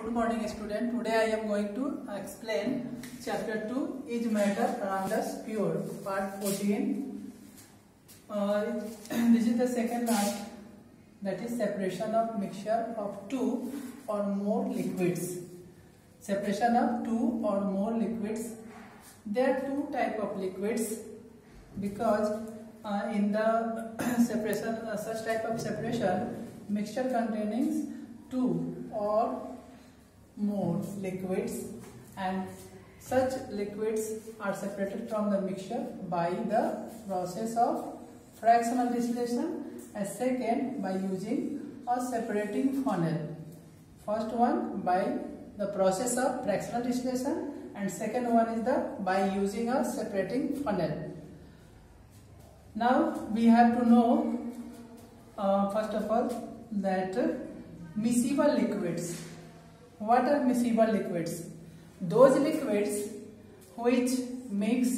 Good morning student. Today I am going to explain chapter 2 is matter around us pure, part 14. This is the second part, that is separation of mixture of two or more liquids. Separation of two or more liquids. There are two type of liquids because in the separation, such type of separation, mixture containing two or more liquids, and such liquids are separated from the mixture by the process of fractional distillation, and second by using a separating funnel. First one by the process of fractional distillation, and second one is the by using a separating funnel. Now we have to know first of all that miscible liquids. What are miscible liquids? Those liquids which mix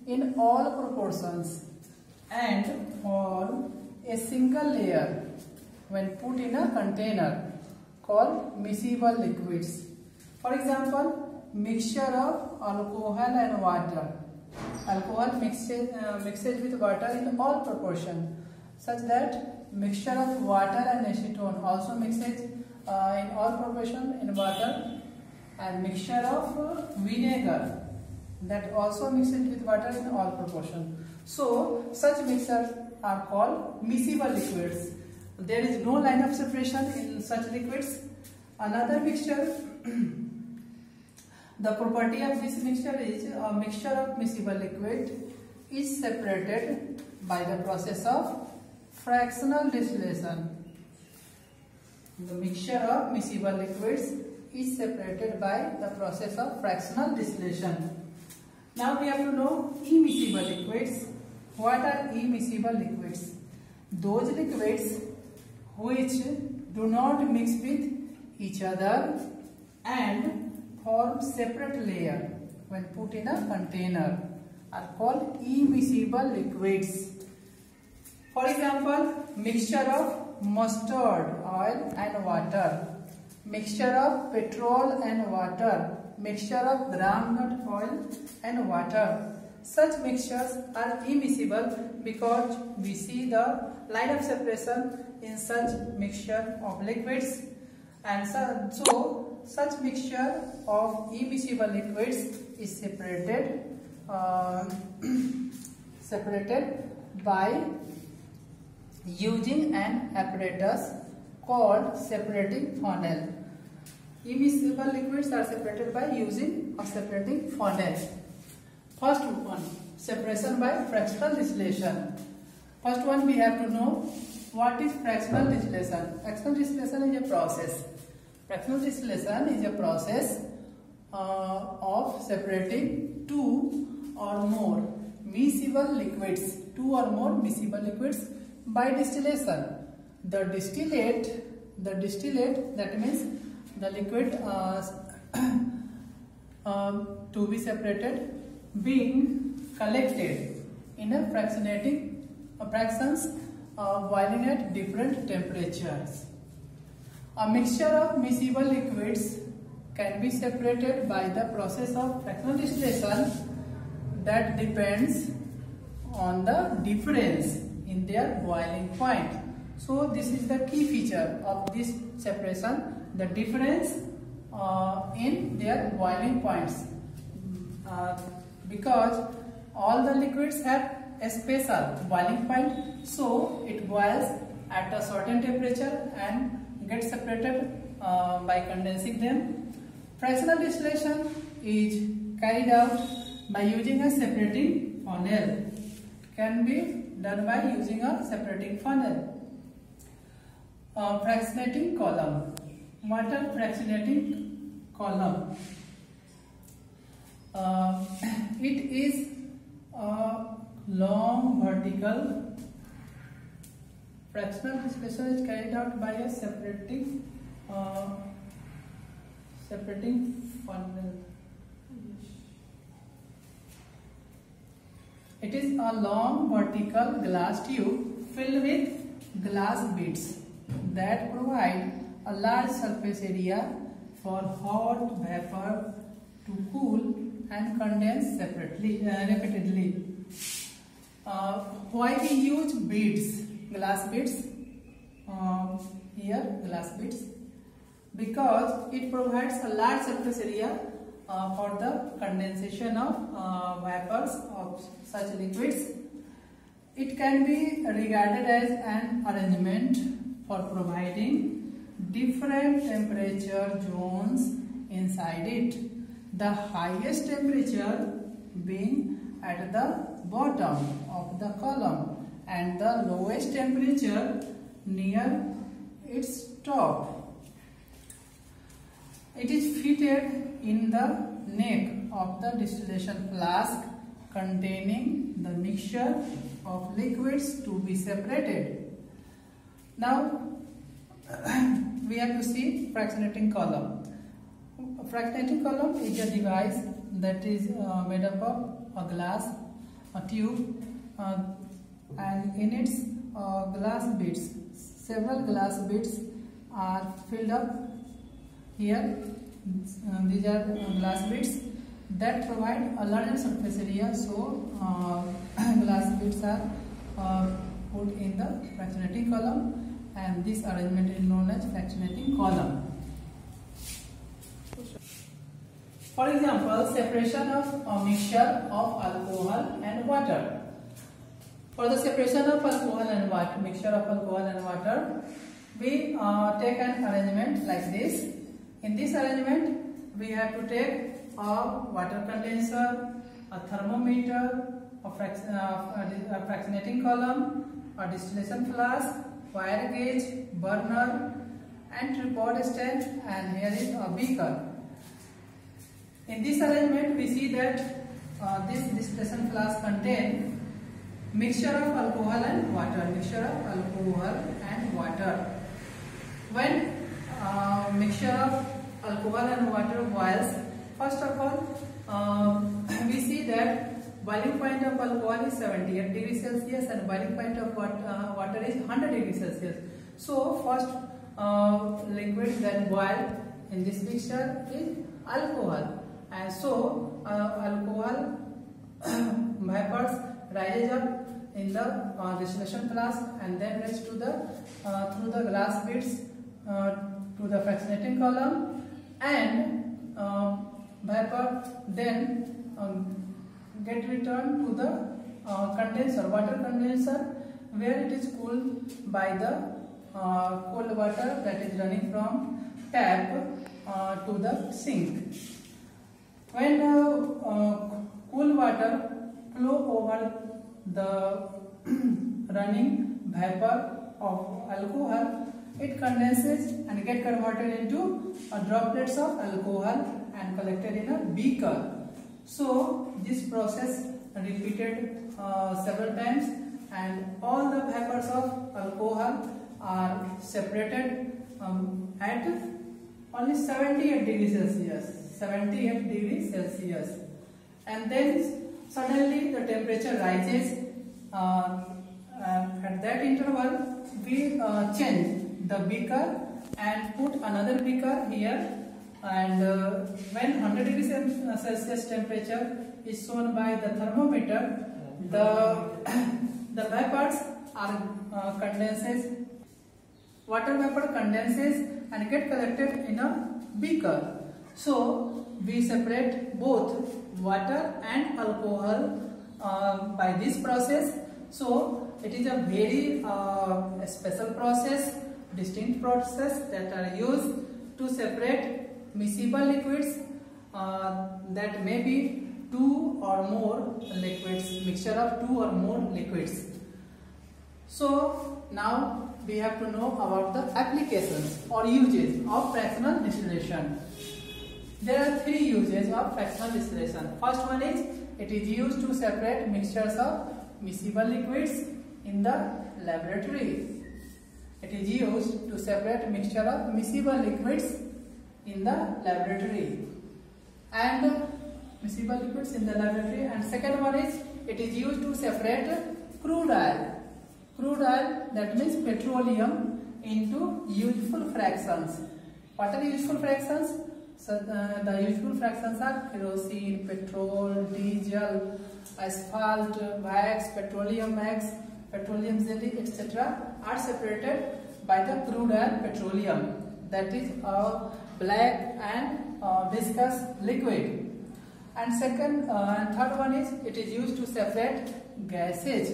in all proportions and form a single layer when put in a container called miscible liquids. For example, mixture of alcohol and water. Alcohol mixes with water in all proportion, such that mixture of water and acetone also mixes in all proportion in water, and mixture of vinegar that also mixes with water in all proportion. So such mixtures are called miscible liquids. There is no line of separation in such liquids. Another mixture, the property of this mixture is a mixture of miscible liquid is separated by the process of fractional distillation. The mixture of miscible liquids is separated by the process of fractional distillation. Now we have to know immiscible liquids. What are immiscible liquids? Those liquids which do not mix with each other and form separate layer when put in a container are called immiscible liquids. For example, mixture of mustard oil and water, mixture of petrol and water, mixture of groundnut oil and water. Such mixtures are immiscible because we see the line of separation in such mixture of liquids, and so such mixture of immiscible liquids is separated by using an apparatus called separating funnel. Immiscible liquids are separated by using a separating funnel. First one, separation by fractional distillation. First one, we have to know what is fractional distillation. Fractional distillation is a process. Fractional distillation is a process of separating two or more miscible liquids, by distillation. The distillate, that means the liquid to be separated, being collected in a fractions boiling at different temperatures. A mixture of miscible liquids can be separated by the process of fractional distillation that depends on the difference in their boiling point. So this is the key feature of this separation, the difference in their boiling points, because all the liquids have a special boiling point, so it boils at a certain temperature and gets separated by condensing them. Fractional distillation is carried out by using a separating funnel. Can be done by using a separating funnel. Fractionating column. What are fractionating column? It is a long vertical. Fractional distillation is carried out by a separating funnel. It is a long vertical glass tube filled with glass beads that provide a large surface area for hot vapor to cool and condense repeatedly. Why we use beads, glass beads? Here glass beads, because it provides a large surface area for the condensation of vapors of such liquids. It can be regarded as an arrangement for providing different temperature zones inside it, the highest temperature being at the bottom of the column and the lowest temperature near its top. It is fitted in the neck of the distillation flask containing the mixture of liquids to be separated. Now we have to see fractionating column. A fractionating column is a device that is made up of a glass, a tube, and in its glass beads. Several glass beads are filled up here. These are glass beads that provide a larger surface area, so glass beads are put in the fractionating column, and this arrangement is known as fractionating column. For example, separation of a mixture of alcohol and water. For the separation of alcohol and water, mixture of alcohol and water, we take an arrangement like this. In this arrangement, we have to take a water condenser, a thermometer, a fractionating column, a distillation flask, wire gauge, burner, and tripod stand, and here is a beaker. In this arrangement, we see that this distillation flask contains mixture of alcohol and water. Mixture of alcohol and water. When mixture of alcohol and water boils, first of all, we see that boiling point of alcohol is 78 degrees Celsius and boiling point of water is 100 degrees Celsius. So first liquid that boil in this mixture is alcohol, and so alcohol vapors rises up in the distillation flask and then reach to the through the glass beads to the fractionating column, and vapor then get returned to the condenser, water condenser, where it is cooled by the cold water that is running from tap to the sink. When cool water flow over the running vapor of alcohol, it condenses and get converted into droplets of alcohol and collected in a beaker. So this process repeated several times, and all the vapors of alcohol are separated at only 78 degrees Celsius. 78 degrees Celsius, and then suddenly the temperature rises. At that interval, we change the beaker and put another beaker here, and when 100 degrees Celsius temperature is shown by the thermometer, the vapors are condenses. Water vapor condenses and get collected in a beaker. So we separate both water and alcohol by this process. So it is a very special process, distinct process that are used to separate miscible liquids that may be two or more liquids, mixture of two or more liquids. So now we have to know about the applications or uses of fractional distillation. There are three uses of fractional distillation. First one is, it is used to separate mixtures of miscible liquids in the laboratory. It is used to separate mixture of miscible liquids in the laboratory. And miscible liquids in the laboratory. And second one is, it is used to separate crude oil. Crude oil, that means petroleum, into useful fractions. What are useful fractions? So the usual fractions are kerosene, petrol, diesel, asphalt, wax, petroleum jelly, etc. are separated by the crude and petroleum, that is a black and viscous liquid. And second and third one is it is used to separate gases.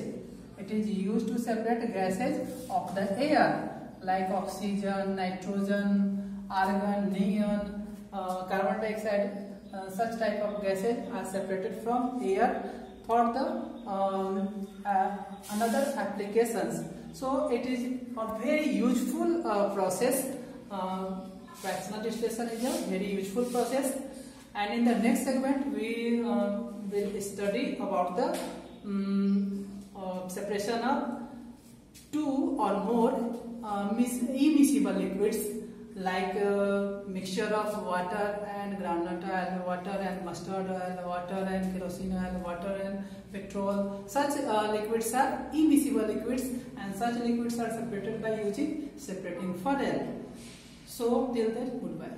It is used to separate gases of the air like oxygen, nitrogen, argon, neon, carbon dioxide. Such type of gases are separated from air for the another applications. So it is a very useful process. Fractional distillation is a very useful process. And in the next segment, we will study about the separation of two or more immiscible liquids like mixture of water and groundnut oil, water and mustard oil, water and kerosene oil, water and petrol. Such liquids are immiscible liquids, and such liquids are separated by using separating funnel. So till then, goodbye.